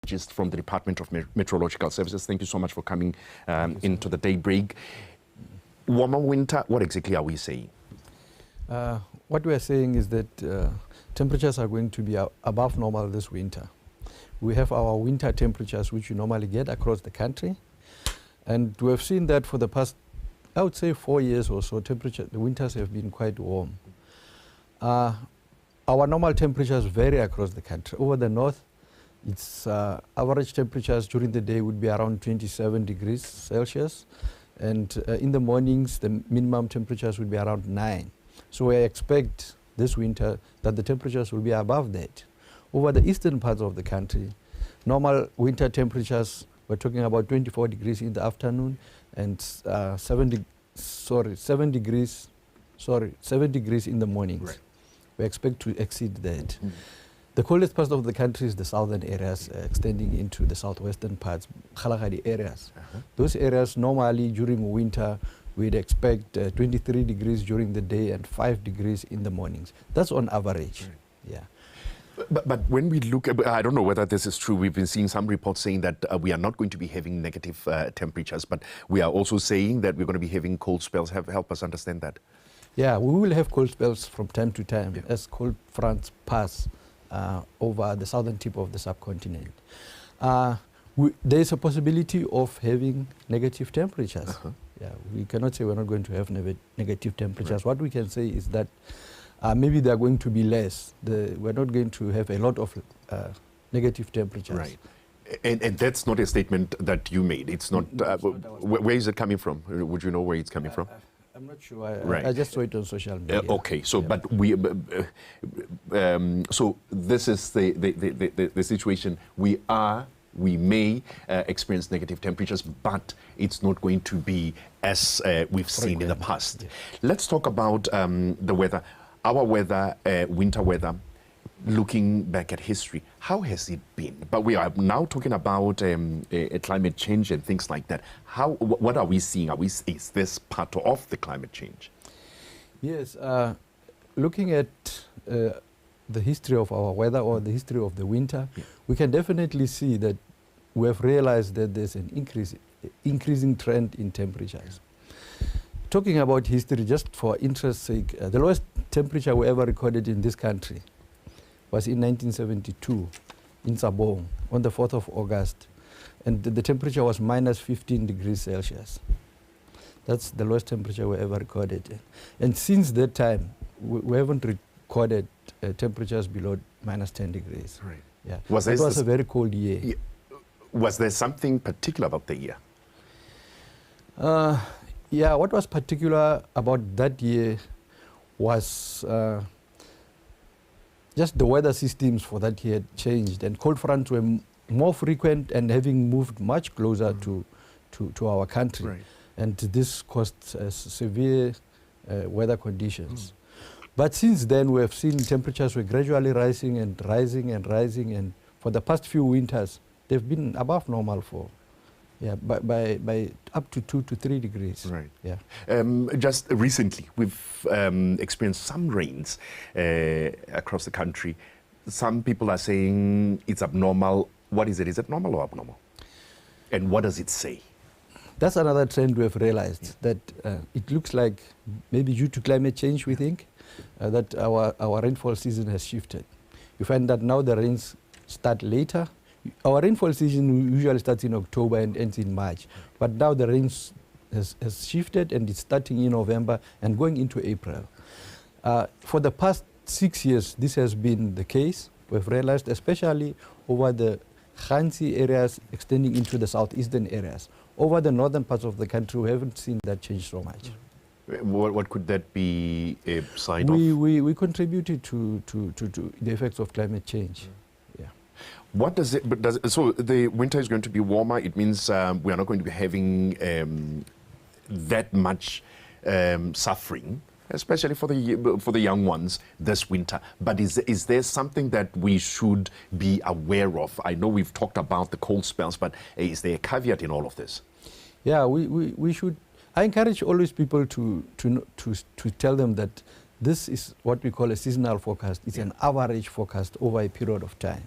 Metrologist from the Department of Metrological Services. Thank you so much for coming into the daybreak. Warmer winter, what exactly are we saying? What we are saying is that temperatures are going to be above normal this winter. We have our winter temperatures, which you normally get across the country. And we have seen that for the past, I would say 4 years or so, the winters have been quite warm. Our normal temperatures vary across the country. Over the north, its average temperatures during the day would be around 27 degrees Celsius. And in the mornings, the minimum temperatures would be around 9. So we expect this winter that the temperatures will be above that. Over the eastern parts of the country, normal winter temperatures, we're talking about 24 degrees in the afternoon and 7 degrees in the mornings. Right. We expect to exceed that. The coldest part of the country is the southern areas, extending into the southwestern parts, Kgalagadi areas. Those areas normally during winter, we'd expect 23 degrees during the day and 5 degrees in the mornings. That's on average. Right. Yeah. But when we look at, I don't know whether this is true, we've been seeing some reports saying that we are not going to be having negative temperatures, but we are also saying that we're going to be having cold spells. Help us understand that. Yeah, we will have cold spells from time to time as cold fronts pass over the southern tip of the subcontinent. There is a possibility of having negative temperatures. Yeah, we cannot say we're not going to have negative temperatures. Right. What we can say is that maybe they are going to be less. We're not going to have a lot of negative temperatures. Right. And that's not a statement that you made. It's not. Where is it coming from? Would you know where it's coming from? I'm not sure. Right. I just saw it on social media. Okay. So, but we. So this is the situation. We may experience negative temperatures, but it's not going to be as we've seen in the past. Yeah. Let's talk about the weather. Our weather, winter weather, looking back at history, how has it been? But we are now talking about climate change and things like that. What are we seeing? Is this part of the climate change? Yes, looking at the history of our weather or the history of the winter, we can definitely see that we have realized that there's an increasing trend in temperatures. Talking about history, just for interest's sake, the lowest temperature we ever recorded in this country was in 1972 in Sabong on the 4th of August. And the temperature was minus 15 degrees Celsius. That's the lowest temperature we ever recorded. And since that time, we haven't recorded temperatures below minus 10 degrees. Right. Yeah. It was a very cold year. Yeah. Was there something particular about the year? Yeah, what was particular about that year was just the weather systems for that year changed, and cold fronts were more frequent and having moved much closer to our country. Right. And this caused severe weather conditions. But since then, we have seen temperatures were gradually rising and rising and rising, and for the past few winters, they've been above normal for, by up to 2 to 3 degrees. Right. Yeah. Just recently, we've experienced some rains across the country. Some people are saying it's abnormal. What is it? Is it normal or abnormal? And what does it say? That's another trend we have realized, that it looks like maybe due to climate change, we think, that our rainfall season has shifted. You find that now the rains start later. Our rainfall season usually starts in October and ends in March. But now the rains has shifted, and it's starting in November and going into April. For the past 6 years, this has been the case. We've realized, especially over the Khansi areas extending into the southeastern areas. Over the northern parts of the country, we haven't seen that change so much. What could that be a sign of? We contributed to the effects of climate change. Yeah. What does it? So the winter is going to be warmer. It means we are not going to be having that much suffering, especially for the young ones this winter. But is there something that we should be aware of? I know we've talked about the cold spells, but is there a caveat in all of this? Yeah, we should. I encourage always people to tell them that this is what we call a seasonal forecast. It's an average forecast over a period of time.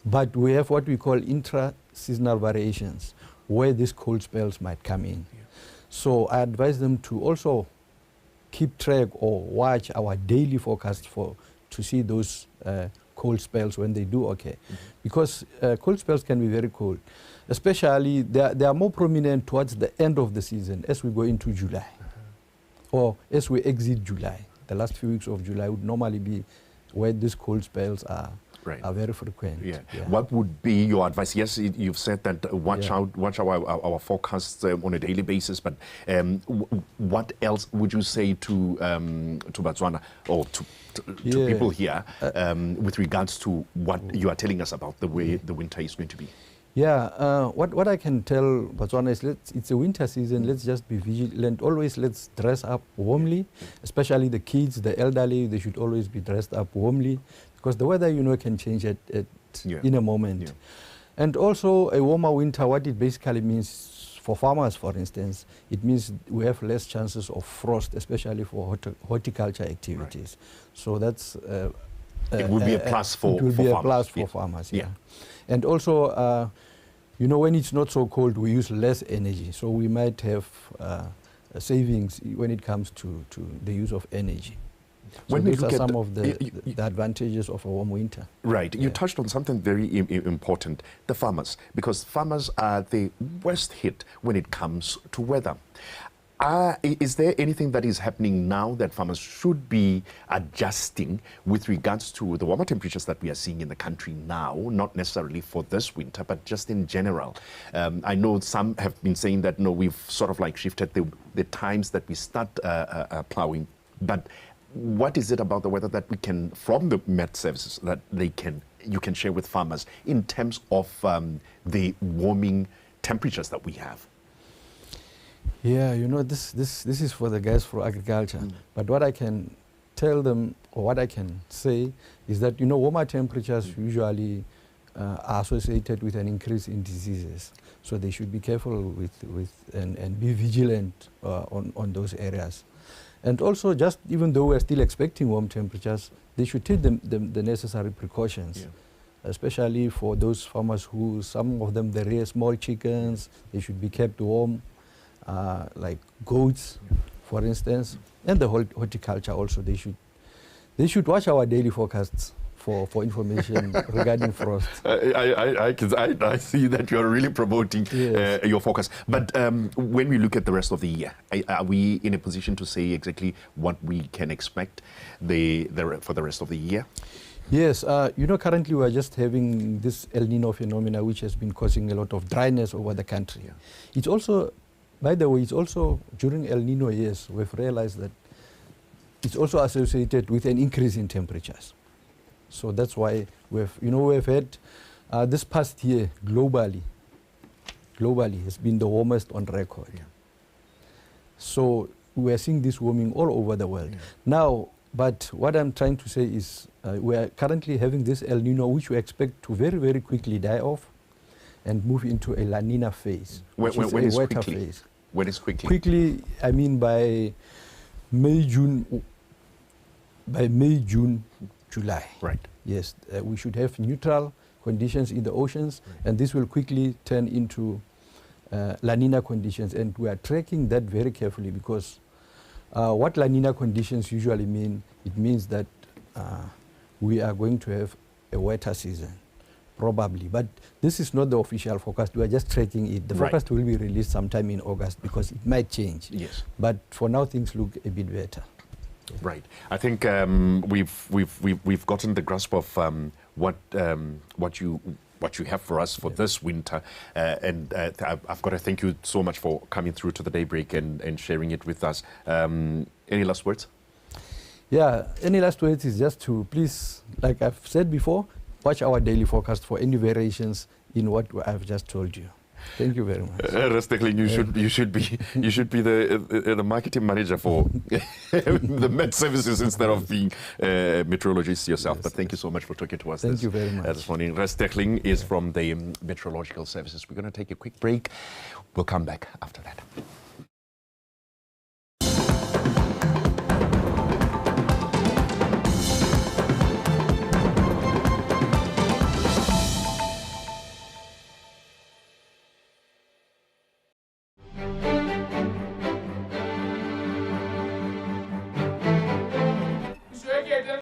But we have what we call intra-seasonal variations, where these cold spells might come in. Yeah. So I advise them to also keep track or watch our daily forecast to see those cold spells when they do occur. Because cold spells can be very cold. Especially, they are more prominent towards the end of the season as we go into July. Or as we exit July. The last few weeks of July would normally be where these cold spells are very frequent. Yeah. What would be your advice? Yes, you've said that watch our forecasts on a daily basis, but what else would you say to Botswana or to people here with regards to what you are telling us about the way the winter is going to be? Yeah, what I can tell Botswana is it's a winter season, let's just be vigilant. Always let's dress up warmly, especially the kids, the elderly, they should always be dressed up warmly because the weather, can change in a moment. Yeah. And also a warmer winter, what it basically means for farmers, for instance, it means we have less chances of frost, especially for horticulture activities. Right. So that's... it would be a plus for farmers. It will be a plus for farmers, yeah. And also, when it's not so cold, we use less energy. So we might have savings when it comes to the use of energy. So these are some of the advantages of a warm winter. Right. You touched on something very important, the farmers, because farmers are the worst hit when it comes to weather. Is there anything that is happening now that farmers should be adjusting with regards to the warmer temperatures that we are seeing in the country now, not necessarily for this winter, but just in general? I know some have been saying that, no, we've sort of like shifted the times that we start plowing, but what is it about the weather that we can, from the Met services, that you can share with farmers in terms of the warming temperatures that we have? Yeah, this is for the guys for agriculture. But what I can tell them, or what I can say, is that, warmer temperatures usually are associated with an increase in diseases. So they should be careful and be vigilant on those areas. And also, just even though we're still expecting warm temperatures, they should take the necessary precautions. Especially for those farmers who, some of them, they rear small chickens, they should be kept warm. Like goats, for instance, and the horticulture also. They should watch our daily forecasts for information regarding frost. I see that you're really promoting your forecast. But when we look at the rest of the year, are we in a position to say exactly what we can expect for the rest of the year? Yes, currently we are just having this El Nino phenomena, which has been causing a lot of dryness over the country. It's also, by the way, it's also during El Nino years, we've realized that it's also associated with an increase in temperatures. So that's why we've had this past year globally has been the warmest on record. So we're seeing this warming all over the world. Now, but what I'm trying to say is we are currently having this El Nino, which we expect to very, very quickly die off and move into a La Nina phase, which is a wetter phase. When is quickly? Quickly, I mean by May, June, July. Right. Yes, we should have neutral conditions in the oceans, and this will quickly turn into La Nina conditions. And we are tracking that very carefully because what La Nina conditions usually mean, it means that we are going to have a wetter season, probably. But this is not the official forecast. We are just tracking it. The forecast will be released sometime in August because it might change. Yes. But for now, things look a bit better. Right. I think we've gotten the grasp of what you have for us for this winter, and I've got to thank you so much for coming through to the Daybreak and sharing it with us. Any last words? Yeah, any last words is just to please, like I've said before, watch our daily forecast for any variations in what I've just told you. Thank you very much. Stegling, you should be the marketing manager for the Met services instead of being a meteorologist yourself. But thank you so much for talking to us. Thank you very much. This morning, Stegling is from the Metrological Services. We're going to take a quick break. We'll come back after that.